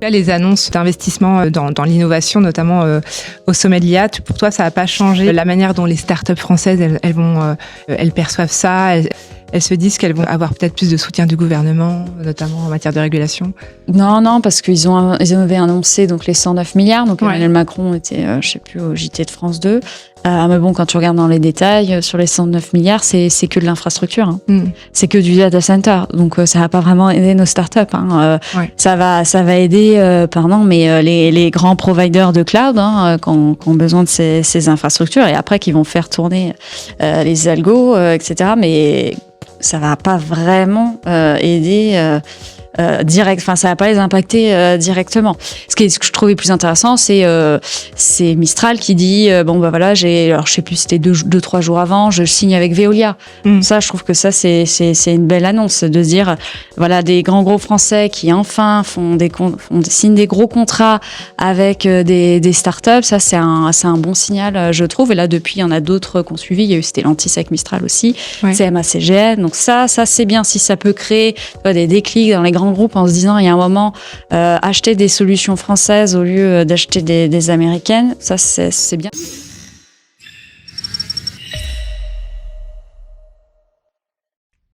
Là, les annonces d'investissement dans l'innovation, notamment au sommet de l'IA, pour toi, ça n'a pas changé la manière dont les startups françaises, elles perçoivent ça, elles se disent qu'elles vont avoir peut-être plus de soutien du gouvernement, notamment en matière de régulation? Non, parce qu'ils avaient annoncé donc les 109 milliards. Donc Emmanuel Macron était, je sais plus, au JT de France 2. Mais bon, quand tu regardes dans les détails, sur les 109 milliards, c'est que de l'infrastructure. Hein. C'est que du data center. Donc ça va pas vraiment aider nos startups. Hein. Ça va aider, les grands providers de cloud qui ont besoin de ces infrastructures et après qui vont faire tourner les algos, etc. Mais ça va pas vraiment aider direct. Enfin, ça va pas les impacter directement. Ce que je trouvais plus intéressant, c'est Mistral qui dit alors je sais plus, c'était 2-3 jours avant, je signe avec Veolia. Ça, je trouve que ça c'est une belle annonce de se dire voilà des gros français qui enfin signent des gros contrats avec des startups. Ça c'est un bon signal, je trouve. Et là depuis, il y en a d'autres qui ont suivi. Il y a eu Stellantis avec Mistral aussi, CMA-CGM. Donc ça c'est bien si ça peut créer des déclics dans les grands groupes en se disant il y a un moment acheter des solutions françaises au lieu d'acheter des américaines, ça c'est bien.